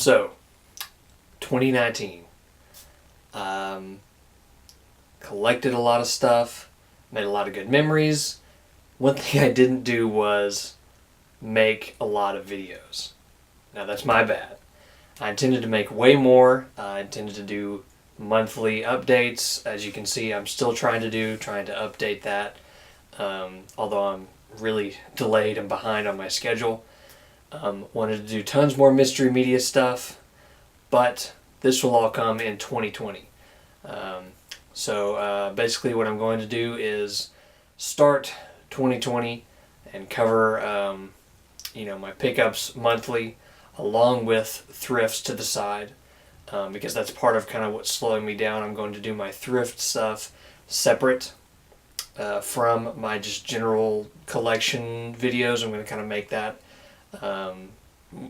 So, 2019. Collected a lot of stuff, made a lot of good memories. One thing I didn't do was make a lot of videos. Now that's my bad. I intended to make way more. I intended to do monthly updates. As you can see, I'm still trying to update that. Although I'm really delayed and behind on my schedule. Wanted to do tons more mystery media stuff, but this will all come in 2020. So basically what I'm going to do is start 2020 and cover my pickups monthly along with thrifts to the side, because that's part of kind of what's slowing me down. I'm going to do my thrift stuff separate from my just general collection videos. I'm going to kind of make that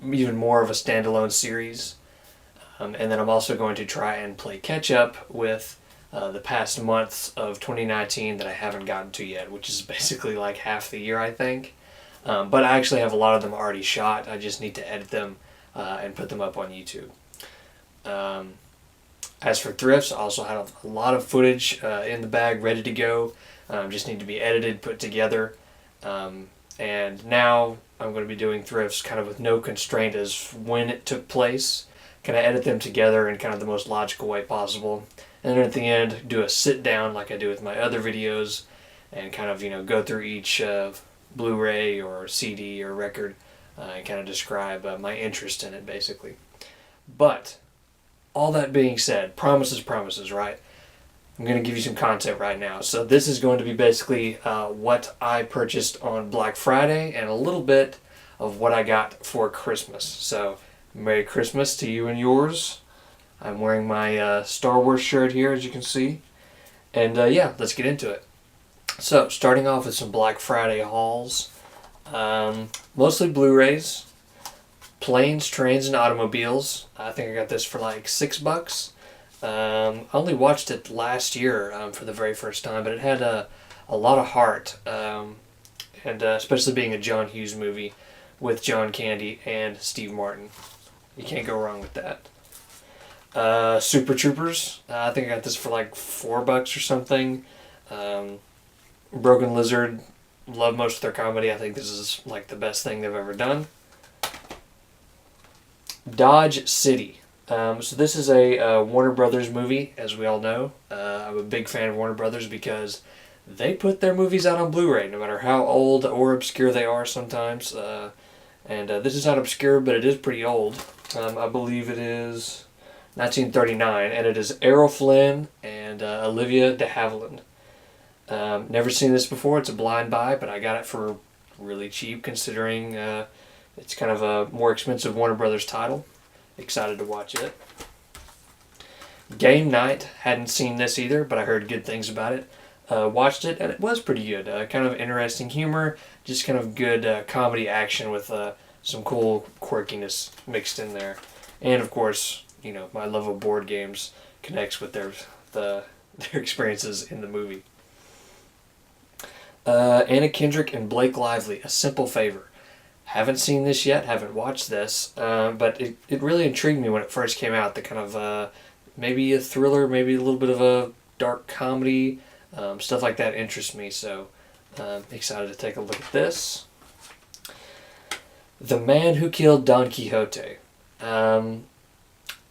even more of a standalone series. And then I'm also going to try and play catch up with the past months of 2019 that I haven't gotten to yet, which is basically like half the year, I think. But I actually have a lot of them already shot. I just need to edit them and put them up on YouTube. As for thrifts, I also have a lot of footage in the bag ready to go. Just need to be edited, put together. And now I'm going to be doing thrifts kind of with no constraint as when it took place. Kind of edit them together in kind of the most logical way possible. And then at the end, do a sit down like I do with my other videos and kind of, go through each Blu-ray or CD or record and kind of describe my interest in it, basically. But all that being said, promises, right? I'm going to give you some content right now. So this is going to be basically what I purchased on Black Friday and a little bit of what I got for Christmas. So Merry Christmas to you and yours. I'm wearing my Star Wars shirt here, as you can see. And let's get into it. So, starting off with some Black Friday hauls. Mostly Blu-rays. Planes, Trains, and Automobiles. I think I got this for like $6. I only watched it last year for the very first time, but it had a lot of heart. And especially being a John Hughes movie with John Candy and Steve Martin. You can't go wrong with that. Super Troopers. I think I got this for like $4 or something. Broken Lizard. Love most of their comedy. I think this is like the best thing they've ever done. Dodge City. So this is a Warner Brothers movie, as we all know. I'm a big fan of Warner Brothers because they put their movies out on Blu-ray, no matter how old or obscure they are sometimes. And this is not obscure, but it is pretty old. I believe it is 1939, and it is Errol Flynn and Olivia de Havilland. Never seen this before. It's a blind buy, but I got it for really cheap considering it's kind of a more expensive Warner Brothers title. Excited to watch it. Game Night. Hadn't seen this either, but I heard good things about it. Watched it, and it was pretty good. Kind of interesting humor, just kind of good comedy action with some cool quirkiness mixed in there. And of course, my love of board games connects with their experiences in the movie. Anna Kendrick and Blake Lively, A Simple Favor. Haven't seen this yet, haven't watched this, but it really intrigued me when it first came out. The kind of maybe a thriller, maybe a little bit of a dark comedy, stuff like that interests me, so excited to take a look at this. The Man Who Killed Don Quixote.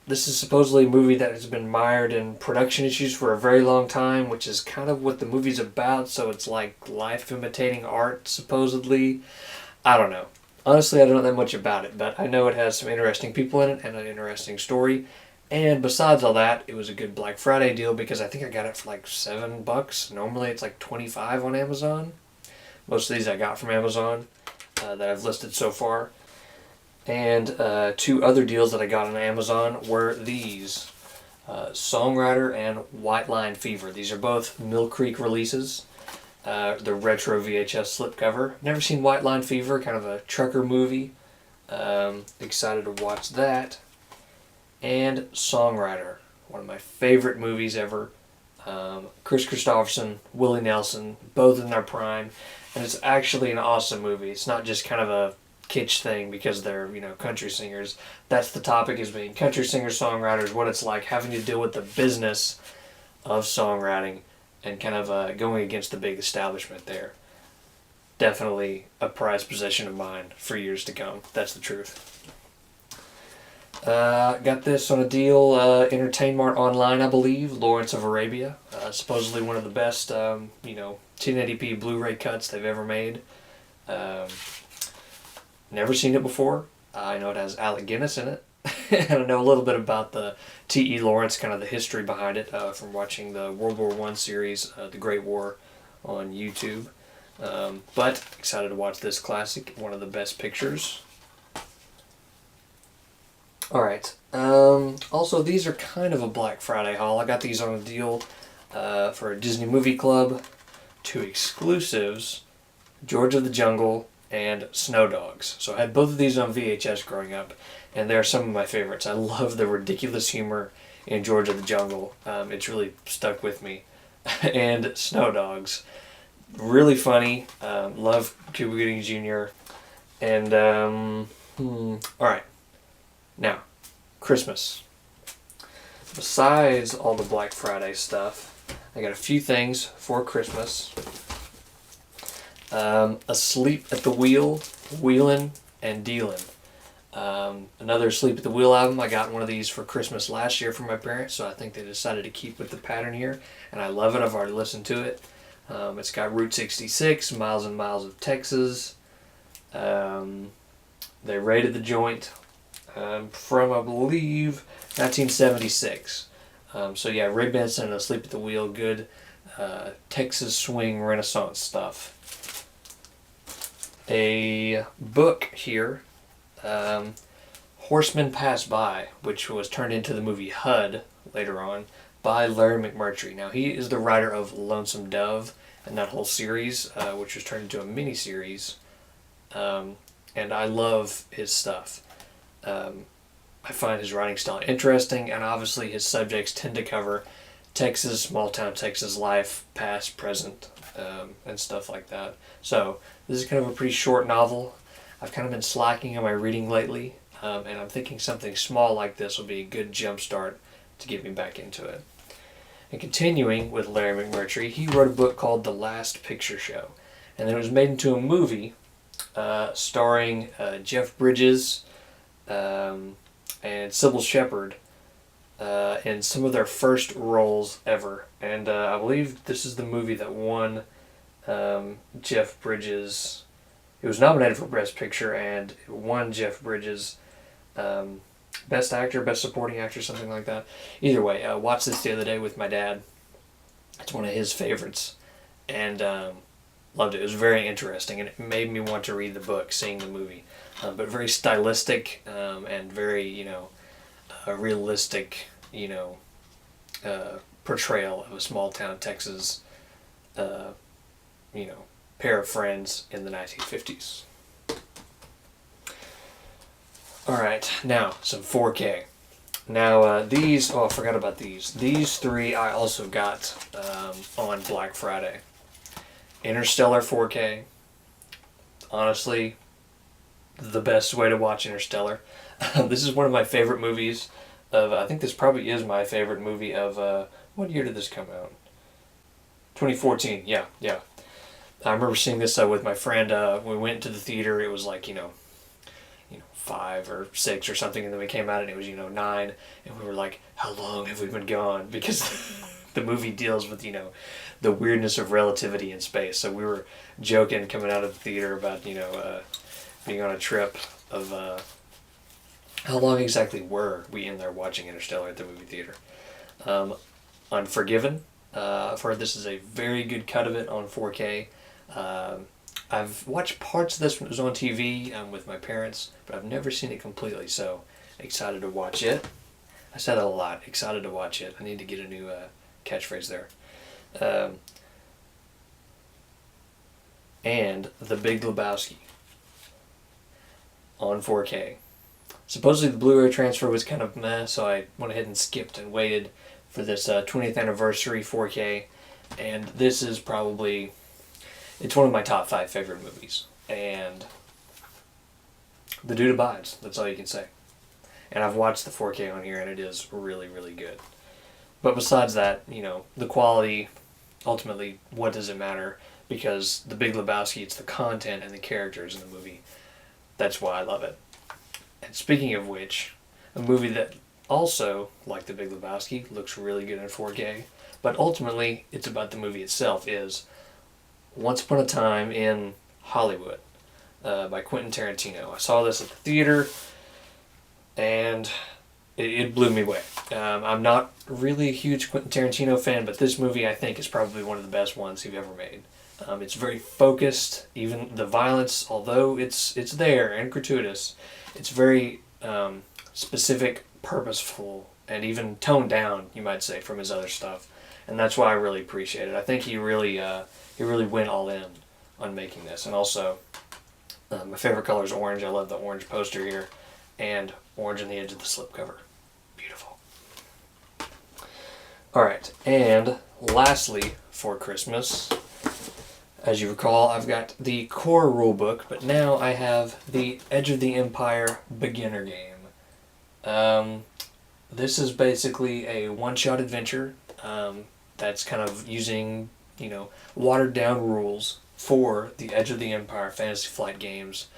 This is supposedly a movie that has been mired in production issues for a very long time, which is kind of what the movie's about, so it's like life imitating art, supposedly. I don't know. Honestly, I don't know that much about it, but I know it has some interesting people in it and an interesting story. And besides all that, it was a good Black Friday deal because I think I got it for like $7. Normally it's like $25 on Amazon. Most of these I got from Amazon that I've listed so far. And two other deals that I got on Amazon were these. Songwriter and White Line Fever. These are both Mill Creek releases. The retro VHS slipcover. Never seen White Line Fever, kind of a trucker movie. Excited to watch that. And Songwriter, one of my favorite movies ever. Chris Christopherson, Willie Nelson, both in their prime. And it's actually an awesome movie. It's not just kind of kitsch thing because they're, country singers. That's the topic, is being country singer-songwriters, what it's like having to deal with the business of songwriting and kind of going against the big establishment there. Definitely a prized possession of mine for years to come. That's the truth. Got this on a deal, Entertainmart Online, I believe, Lawrence of Arabia. Supposedly one of the best, 1080p Blu-ray cuts they've ever made. Never seen it before. I know it has Alec Guinness in it. And I know a little bit about the T.E. Lawrence, kind of the history behind it, from watching the World War I series, The Great War, on YouTube. But excited to watch this classic, one of the best pictures. Alright, also these are kind of a Black Friday haul. I got these on a deal for a Disney Movie Club. 2 exclusives, George of the Jungle and Snow Dogs. So I had both of these on VHS growing up, and they're some of my favorites. I love the ridiculous humor in George of the Jungle. It's really stuck with me. And Snow Dogs, really funny. Love Cuba Gooding Jr. And, alright. Now, Christmas. Besides all the Black Friday stuff, I got a few things for Christmas. Asleep at the Wheel, Wheelin' and Dealin'. Another Asleep at the Wheel album. I got one of these for Christmas last year from my parents, so I think they decided to keep with the pattern here, and I love it. I've already listened to it. It's got Route 66, Miles and Miles of Texas. They rated the joint from, I believe, 1976. So yeah, Ray Benson and Asleep at the Wheel, good Texas swing Renaissance stuff. A book here, Horsemen Pass By, which was turned into the movie HUD later on, by Larry McMurtry. Now, he is the writer of Lonesome Dove and that whole series, which was turned into a miniseries. And I love his stuff. I find his writing style interesting, and obviously his subjects tend to cover Texas, small-town Texas life, past, present, and stuff like that. So this is kind of a pretty short novel. I've kind of been slacking on my reading lately, and I'm thinking something small like this will be a good jump start to get me back into it. And continuing with Larry McMurtry, he wrote a book called The Last Picture Show, and then it was made into a movie starring Jeff Bridges and Sybil Shepherd in some of their first roles ever. And I believe this is the movie that won Jeff Bridges. It was nominated for Best Picture, and it won Jeff Bridges Best Actor, Best Supporting Actor, something like that. Either way, I watched this the other day with my dad. It's one of his favorites, and loved it. It was very interesting, and it made me want to read the book, seeing the movie. But very stylistic and very, a realistic, portrayal of a small town Texas, pair of friends in the 1950s. Alright, now some 4K. Now these, I forgot about these. These 3 I also got on Black Friday. Interstellar 4K. Honestly, the best way to watch Interstellar. This is one of my favorite movies of, I think this probably is my favorite movie of, what year did this come out? 2014, yeah. I remember seeing this with my friend. We went to the theater. It was like, 5 or 6 or something, and then we came out and it was, 9, and we were like, how long have we been gone? Because the movie deals with, the weirdness of relativity in space. So we were joking coming out of the theater about, being on a trip of, how long exactly were we in there watching Interstellar at the movie theater? Unforgiven. I've heard this is a very good cut of it on 4K. I've watched parts of this when it was on TV with my parents, but I've never seen it completely, so excited to watch it. I said that a lot, excited to watch it. I need to get a new catchphrase there. And The Big Lebowski on 4K. Supposedly the Blu-ray transfer was kind of meh, so I went ahead and skipped and waited for this 20th anniversary 4K, and this is probably, it's one of my top 5 favorite movies, and the dude abides. That's all you can say. And I've watched the 4K on here, and it is really, really good. But besides that, the quality, ultimately, what does it matter? Because the Big Lebowski, it's the content and the characters in the movie. That's why I love it. And speaking of which, a movie that also, like the Big Lebowski, looks really good in 4K, but ultimately, it's about the movie itself, is Once Upon a Time in Hollywood by Quentin Tarantino. I saw this at the theater, and it blew me away. I'm not really a huge Quentin Tarantino fan, but this movie I think is probably one of the best ones he's ever made. It's very focused. Even the violence, although it's there and gratuitous, it's very specific, purposeful, and even toned down, you might say, from his other stuff. And that's why I really appreciate it. I think he really went all in on making this. And also, my favorite color is orange. I love the orange poster here, and orange on the edge of the slipcover. Beautiful. All right, and lastly, for Christmas, as you recall, I've got the core rulebook, but now I have the Edge of the Empire beginner game. This is basically a one-shot adventure that's kind of using, watered-down rules for the Edge of the Empire Fantasy Flight Games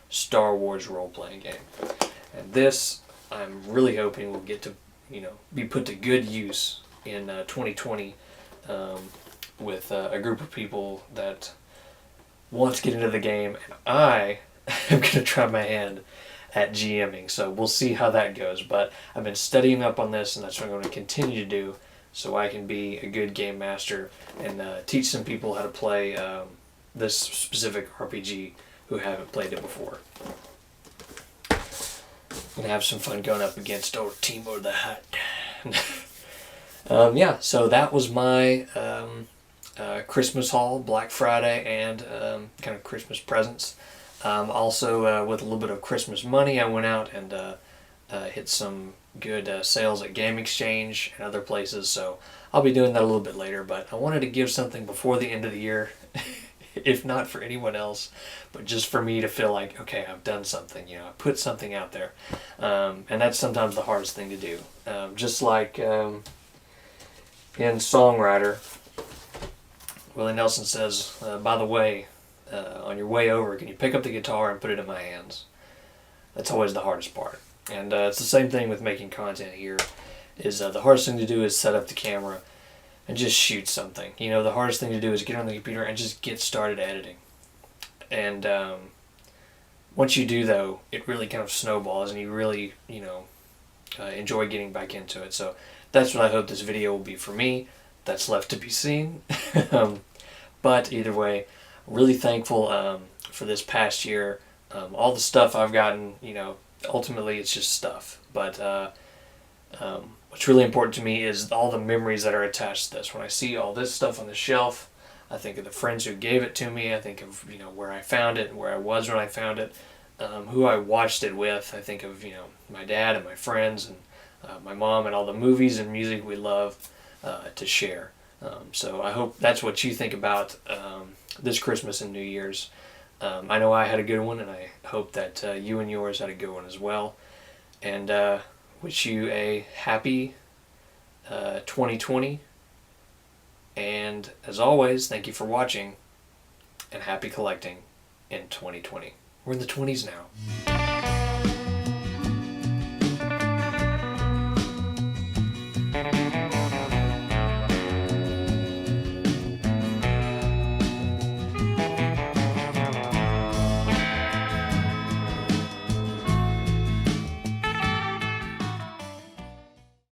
Star Wars role-playing game. And this, I'm really hoping will get to, be put to good use in 2020 with a group of people that want to get into the game. And I am going to try my hand at GMing, so we'll see how that goes. But I've been studying up on this, and that's what I'm going to continue to do, so I can be a good game master and teach some people how to play this specific RPG who haven't played it before. And have some fun going up against old Timo the Hutt. So that was my Christmas haul, Black Friday, and kind of Christmas presents. Also, with a little bit of Christmas money, I went out and hit some good sales at Game Exchange and other places, so I'll be doing that a little bit later, but I wanted to give something before the end of the year, if not for anyone else, but just for me to feel like, okay, I've done something, I put something out there, and that's sometimes the hardest thing to do. Just like in Songwriter, Willie Nelson says, by the way, on your way over, can you pick up the guitar and put it in my hands? That's always the hardest part. And it's the same thing with making content here, is the hardest thing to do is set up the camera and just shoot something. The hardest thing to do is get on the computer and just get started editing. And once you do, though, it really kind of snowballs, and you really, enjoy getting back into it. So that's what I hope this video will be for me. That's left to be seen. But either way, really thankful for this past year. All the stuff I've gotten, ultimately it's just stuff. But what's really important to me is all the memories that are attached to this. When I see all this stuff on the shelf, I think of the friends who gave it to me. I think of, where I found it and where I was when I found it. Who I watched it with. I think of, my dad and my friends and my mom and all the movies and music we love to share. So I hope that's what you think about this Christmas and New Year's. I know I had a good one, and I hope that you and yours had a good one as well. And wish you a happy 2020. And as always, thank you for watching, and happy collecting in 2020. We're in the 20s now.